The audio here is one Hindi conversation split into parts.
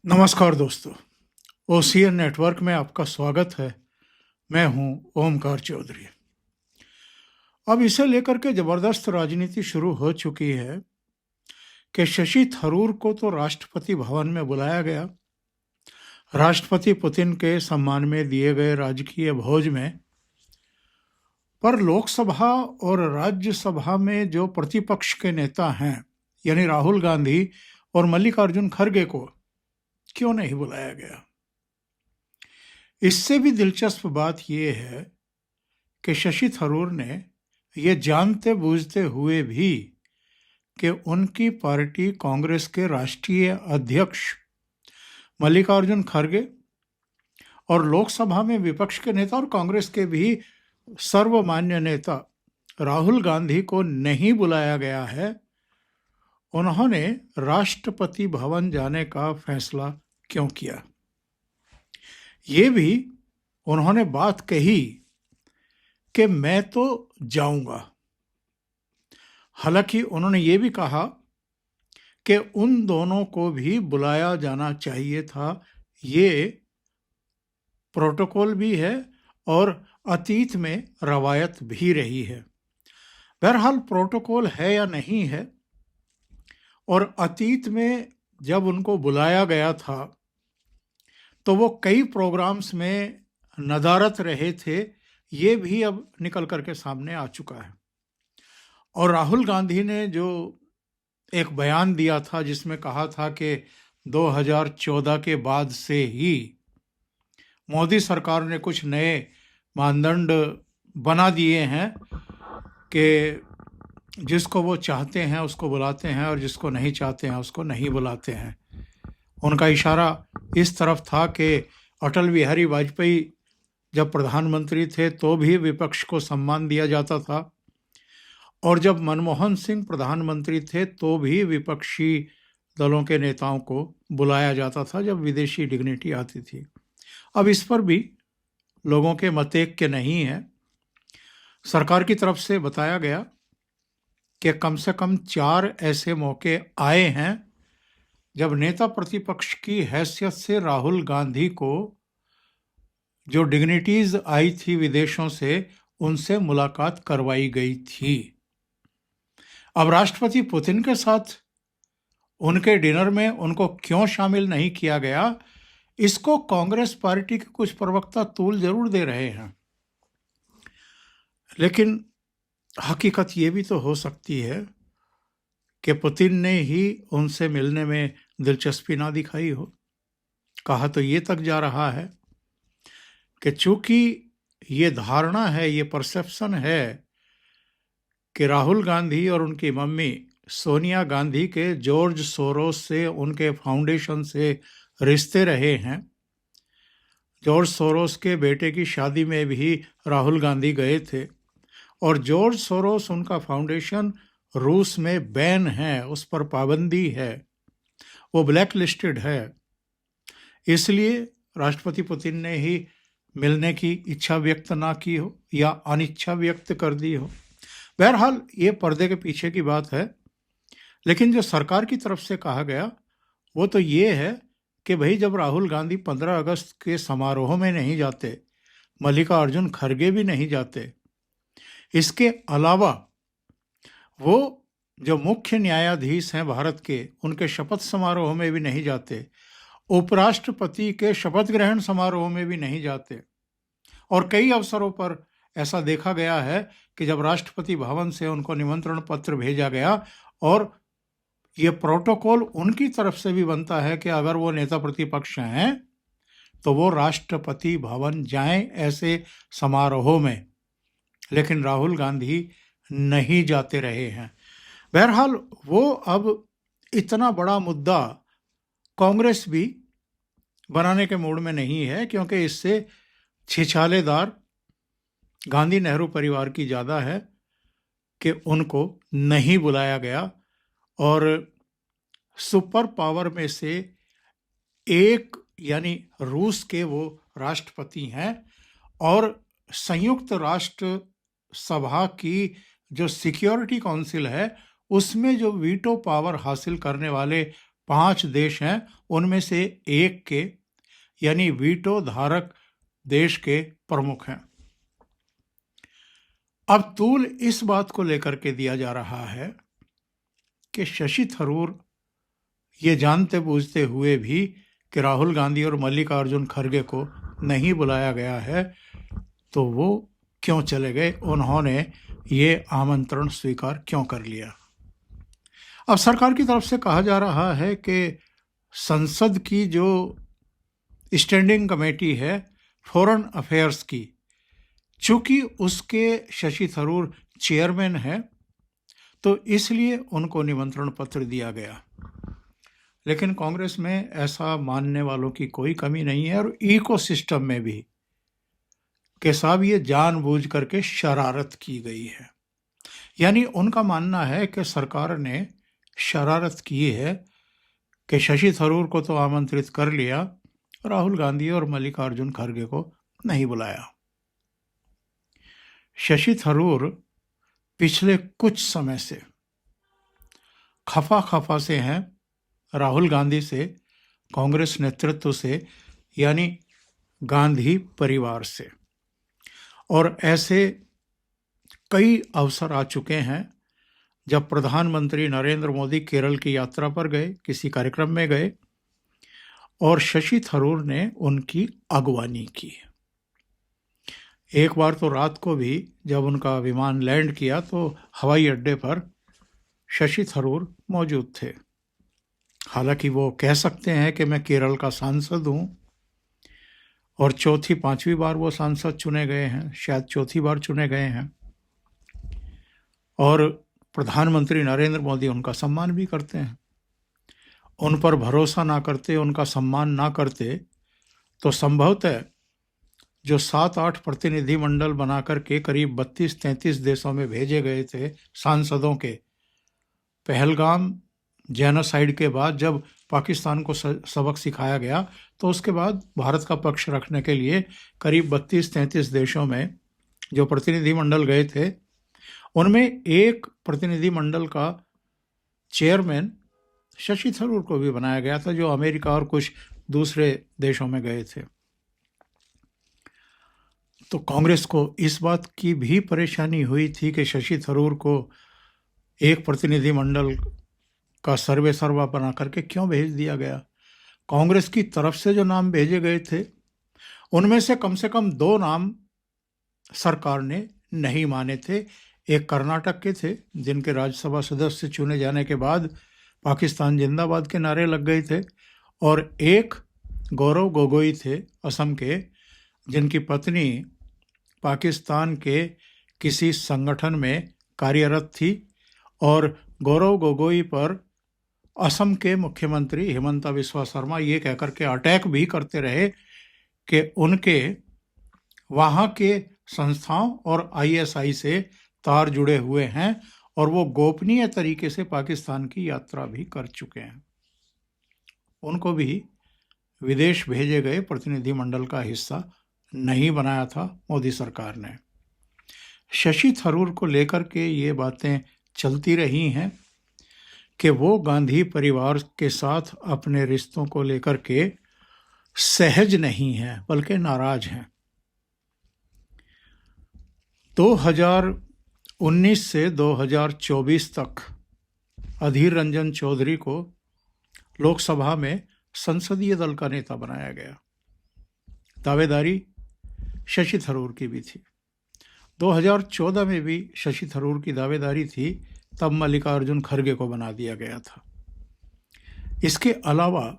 नमस्कार दोस्तों, ओसीएन नेटवर्क में आपका स्वागत है। मैं हूं ओमकार चौधरी। अब इसे लेकर के जबरदस्त राजनीति शुरू हो चुकी है कि शशि थरूर को तो राष्ट्रपति भवन में बुलाया गया। राष्ट्रपति पुतिन के सम्मान में दिए गए राजकीय भोज में, पर लोकसभा और राज्यसभा में जो प्रतिपक्ष के नेता हैं, यानी राहुल गांधी और मल्लिकार्जुन खड़गे को क्यों नहीं बुलाया गया? इससे भी दिलचस्प बात यह है कि शशि थरूर ने ये जानते बूझते हुए भी कि उनकी पार्टी कांग्रेस के राष्ट्रीय अध्यक्ष मल्लिकार्जुन खड़गे और लोकसभा में विपक्ष के नेता और कांग्रेस के भी सर्वमान्य नेता राहुल गांधी को नहीं बुलाया गया है, उन्होंने राष्ट्रपति भवन जाने का फैसला क्यों किया? ये भी उन्होंने बात कही कि मैं तो जाऊंगा। हालांकि उन्होंने ये भी कहा कि उन दोनों को भी बुलाया जाना चाहिए था। ये प्रोटोकॉल भी है और अतीत में रवायत भी रही है। बहरहाल प्रोटोकॉल है या नहीं है, और अतीत में जब उनको बुलाया गया था तो वो कई प्रोग्राम्स में नदारत रहे थे, ये भी अब निकल करके सामने आ चुका है। और राहुल गांधी ने जो एक बयान दिया था जिसमें कहा था कि 2014 के बाद से ही मोदी सरकार ने कुछ नए मानदंड बना दिए हैं कि जिसको वो चाहते हैं उसको बुलाते हैं और जिसको नहीं चाहते हैं उसको नहीं बुलाते हैं। उनका इशारा इस तरफ था कि अटल बिहारी वाजपेयी जब प्रधानमंत्री थे तो भी विपक्ष को सम्मान दिया जाता था, और जब मनमोहन सिंह प्रधानमंत्री थे तो भी विपक्षी दलों के नेताओं को बुलाया जाता था जब विदेशी डिग्निटी आती थी। अब इस पर भी लोगों के मत एक के नहीं है। सरकार की तरफ से बताया गया कि कम से कम 4 ऐसे मौके आए हैं जब नेता प्रतिपक्ष की हैसियत से राहुल गांधी को जो डिग्निटीज आई थी विदेशों से, उनसे मुलाकात करवाई गई थी। अब राष्ट्रपति पुतिन के साथ उनके डिनर में उनको क्यों शामिल नहीं किया गया, इसको कांग्रेस पार्टी के कुछ प्रवक्ता तूल जरूर दे रहे हैं, लेकिन हकीकत ये भी तो हो सकती है कि पुतिन ने ही उनसे मिलने में दिलचस्पी ना दिखाई हो। कहा तो ये तक जा रहा है कि चूंकि ये धारणा है, ये परसेप्शन है कि राहुल गांधी और उनकी मम्मी सोनिया गांधी के जॉर्ज सोरोस से, उनके फाउंडेशन से रिश्ते रहे हैं। जॉर्ज सोरोस के बेटे की शादी में भी राहुल गांधी गए थे, और जॉर्ज सोरोस, उनका फाउंडेशन रूस में बैन है, उस पर पाबंदी है, वो ब्लैक लिस्टेड है। इसलिए राष्ट्रपति पुतिन ने ही मिलने की इच्छा व्यक्त ना की हो या अनिच्छा व्यक्त कर दी हो। बहरहाल ये पर्दे के पीछे की बात है, लेकिन जो सरकार की तरफ से कहा गया वो तो ये है कि भाई जब राहुल गांधी 15 अगस्त के समारोह में नहीं जाते, मल्लिकार्जुन खड़गे भी नहीं जाते, इसके अलावा वो जो मुख्य न्यायाधीश हैं भारत के, उनके शपथ समारोह में भी नहीं जाते, उपराष्ट्रपति के शपथ ग्रहण समारोह में भी नहीं जाते, और कई अवसरों पर ऐसा देखा गया है कि जब राष्ट्रपति भवन से उनको निमंत्रण पत्र भेजा गया, और ये प्रोटोकॉल उनकी तरफ से भी बनता है कि अगर वो नेता प्रतिपक्ष हैं तो वो राष्ट्रपति भवन जाएं ऐसे समारोह में, लेकिन राहुल गांधी नहीं जाते रहे हैं। बहरहाल वो अब इतना बड़ा मुद्दा कांग्रेस भी बनाने के मूड में नहीं है, क्योंकि इससे छिछालेदार गांधी नेहरू परिवार की ज़्यादा है कि उनको नहीं बुलाया गया। और सुपर पावर में से एक यानी रूस के वो राष्ट्रपति हैं, और संयुक्त राष्ट्र सभा की जो सिक्योरिटी काउंसिल है उसमें जो वीटो पावर हासिल करने वाले 5 देश हैं, उनमें से एक के यानी वीटो धारक देश के प्रमुख हैं। अब तूल इस बात को लेकर के दिया जा रहा है कि शशि थरूर ये जानते बूझते हुए भी कि राहुल गांधी और मल्लिकार्जुन खड़गे को नहीं बुलाया गया है, तो वो क्यों चले गए, उन्होंने ये आमंत्रण स्वीकार क्यों कर लिया। अब सरकार की तरफ से कहा जा रहा है कि संसद की जो स्टैंडिंग कमेटी है फॉरेन अफेयर्स की, चूंकि उसके शशि थरूर चेयरमैन है, तो इसलिए उनको निमंत्रण पत्र दिया गया। लेकिन कांग्रेस में ऐसा मानने वालों की कोई कमी नहीं है, और इकोसिस्टम में भी कि साहब ये जानबूझ करके शरारत की गई है। यानी उनका मानना है कि सरकार ने शरारत की है कि शशि थरूर को तो आमंत्रित कर लिया, राहुल गांधी और मल्लिकार्जुन खड़गे को नहीं बुलाया। शशि थरूर पिछले कुछ समय से खफा से हैं राहुल गांधी से, कांग्रेस नेतृत्व से, यानी गांधी परिवार से। और ऐसे कई अवसर आ चुके हैं जब प्रधानमंत्री नरेंद्र मोदी केरल की यात्रा पर गए, किसी कार्यक्रम में गए, और शशि थरूर ने उनकी अगवानी की। एक बार तो रात को भी जब उनका विमान लैंड किया तो हवाई अड्डे पर शशि थरूर मौजूद थे। हालांकि वो कह सकते हैं कि मैं केरल का सांसद हूं, और चौथी पांचवी बार वो सांसद चुने गए हैं, शायद चौथी बार चुने गए हैं, और प्रधानमंत्री नरेंद्र मोदी उनका सम्मान भी करते हैं। उन पर भरोसा ना करते, उनका सम्मान ना करते, तो संभवतः जो 7-8 प्रतिनिधिमंडल बनाकर के करीब 32-33 देशों में भेजे गए थे सांसदों के, पहलगाम जेनोसाइड के बाद जब पाकिस्तान को सबक सिखाया गया, तो उसके बाद भारत का पक्ष रखने के लिए करीब 32-33 देशों में जो प्रतिनिधिमंडल गए थे, उनमें एक प्रतिनिधिमंडल का चेयरमैन शशि थरूर को भी बनाया गया था, जो अमेरिका और कुछ दूसरे देशों में गए थे। तो कांग्रेस को इस बात की भी परेशानी हुई थी कि शशि थरूर को एक प्रतिनिधिमंडल का सर्वा बना करके क्यों भेज दिया गया। कांग्रेस की तरफ से जो नाम भेजे गए थे, उनमें से कम 2 नाम सरकार ने नहीं माने थे। एक कर्नाटक के थे, जिनके राज्यसभा सदस्य चुने जाने के बाद पाकिस्तान जिंदाबाद के नारे लग गए थे, और एक गौरव गोगोई थे असम के, जिनकी पत्नी पाकिस्तान के किसी संगठन में कार्यरत थी, और गौरव गोगोई पर असम के मुख्यमंत्री हिमंता बिस्वा शर्मा ये कहकर के अटैक भी करते रहे कि उनके वहाँ के संस्थाओं और आईएसआई से तार जुड़े हुए हैं, और वो गोपनीय तरीके से पाकिस्तान की यात्रा भी कर चुके हैं। उनको भी विदेश भेजे गए प्रतिनिधिमंडल का हिस्सा नहीं बनाया था मोदी सरकार ने। शशि थरूर को लेकर के ये बातें चलती रही हैं कि वो गांधी परिवार के साथ अपने रिश्तों को लेकर के सहज नहीं हैं, बल्कि नाराज हैं। 2019 से 2024 तक अधीर रंजन चौधरी को लोकसभा में संसदीय दल का नेता बनाया गया। दावेदारी शशि थरूर की भी थी। 2014 में भी शशि थरूर की दावेदारी थी, तब मल्लिकार्जुन खड़गे को बना दिया गया था। इसके अलावा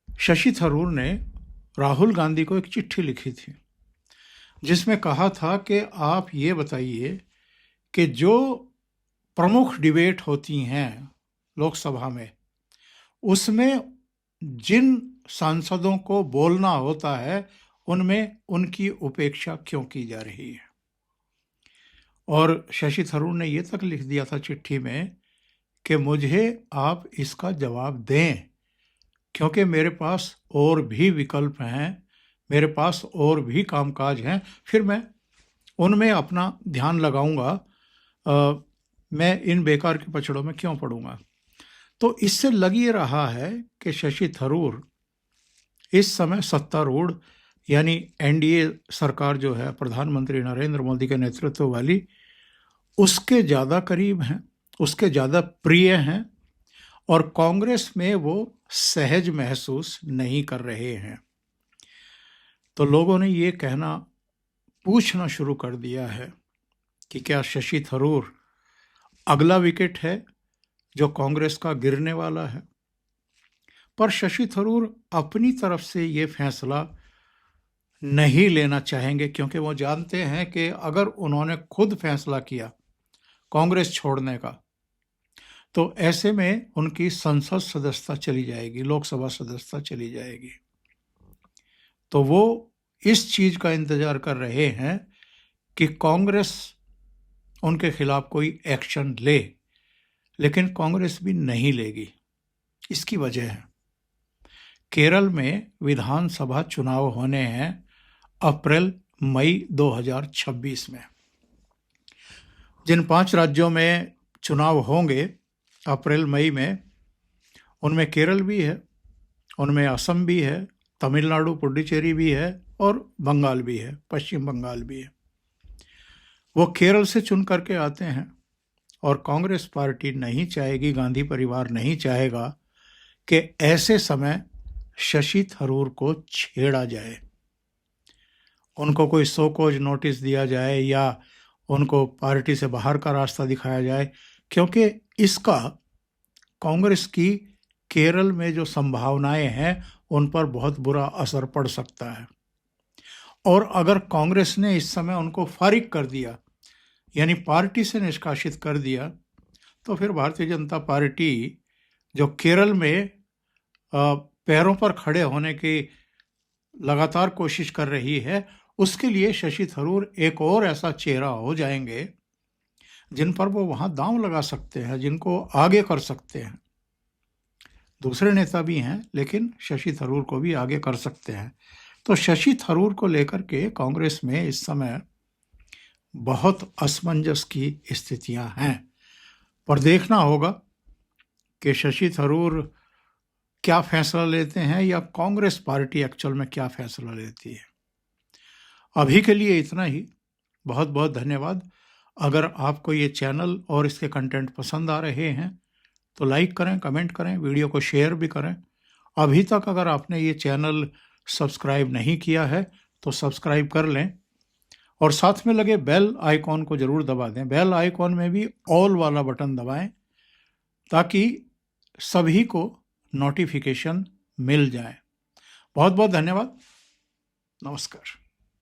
शशि थरूर ने राहुल गांधी को एक चिट्ठी लिखी थी, जिसमें कहा था कि आप ये बताइए कि जो प्रमुख डिबेट होती हैं लोकसभा में, उसमें जिन सांसदों को बोलना होता है, उनमें उनकी उपेक्षा क्यों की जा रही है। और शशि थरूर ने ये तक लिख दिया था चिट्ठी में कि मुझे आप इसका जवाब दें, क्योंकि मेरे पास और भी विकल्प हैं, मेरे पास और भी कामकाज हैं, फिर मैं उनमें अपना ध्यान लगाऊंगा, मैं इन बेकार के पचड़ों में क्यों पड़ूंगा। तो इससे लग ये रहा है कि शशि थरूर इस समय सत्तारूढ़ यानी एनडीए सरकार जो है प्रधानमंत्री नरेंद्र मोदी के नेतृत्व वाली, उसके ज़्यादा करीब हैं, उसके ज़्यादा प्रिय हैं और कांग्रेस में वो सहज महसूस नहीं कर रहे हैं। तो लोगों ने ये पूछना शुरू कर दिया है कि क्या शशि थरूर अगला विकेट है जो कांग्रेस का गिरने वाला है। पर शशि थरूर अपनी तरफ से ये फैसला नहीं लेना चाहेंगे, क्योंकि वो जानते हैं कि अगर उन्होंने खुद फैसला किया कांग्रेस छोड़ने का, तो ऐसे में उनकी संसद सदस्यता चली जाएगी, लोकसभा सदस्यता चली जाएगी। तो वो इस चीज का इंतजार कर रहे हैं कि कांग्रेस उनके खिलाफ कोई एक्शन ले, लेकिन कांग्रेस भी नहीं लेगी। इसकी वजह है केरल में विधानसभा चुनाव होने हैं अप्रैल मई 2026 में। जिन 5 राज्यों में चुनाव होंगे अप्रैल मई में, उनमें केरल भी है, उनमें असम भी है, तमिलनाडु पुडुचेरी भी है और बंगाल भी है, पश्चिम बंगाल भी है। वो केरल से चुन करके आते हैं और कांग्रेस पार्टी नहीं चाहेगी, गांधी परिवार नहीं चाहेगा कि ऐसे समय शशि थरूर को छेड़ा जाए, उनको कोई सो कॉज नोटिस दिया जाए या उनको पार्टी से बाहर का रास्ता दिखाया जाए, क्योंकि इसका कांग्रेस की केरल में जो संभावनाएं हैं उन पर बहुत बुरा असर पड़ सकता है। और अगर कांग्रेस ने इस समय उनको फारिग कर दिया, यानी पार्टी से निष्कासित कर दिया, तो फिर भारतीय जनता पार्टी जो केरल में पैरों पर खड़े होने की लगातार कोशिश कर रही है, उसके लिए शशि थरूर एक और ऐसा चेहरा हो जाएंगे जिन पर वो वहां दांव लगा सकते हैं, जिनको आगे कर सकते हैं। दूसरे नेता भी हैं, लेकिन शशि थरूर को भी आगे कर सकते हैं। तो शशि थरूर को लेकर के कांग्रेस में इस समय बहुत असमंजस की स्थितियां हैं, पर देखना होगा कि शशि थरूर क्या फैसला लेते हैं या कांग्रेस पार्टी एक्चुअल में क्या फैसला लेती है। अभी के लिए इतना ही। बहुत बहुत धन्यवाद। अगर आपको ये चैनल और इसके कंटेंट पसंद आ रहे हैं तो लाइक करें, कमेंट करें, वीडियो को शेयर भी करें। अभी तक अगर आपने ये चैनल सब्सक्राइब नहीं किया है तो सब्सक्राइब कर लें और साथ में लगे बेल आइकॉन को ज़रूर दबा दें। बेल आइकॉन में भी ऑल वाला बटन दबाएं ताकि सभी को नोटिफिकेशन मिल जाए। बहुत बहुत धन्यवाद। नमस्कार।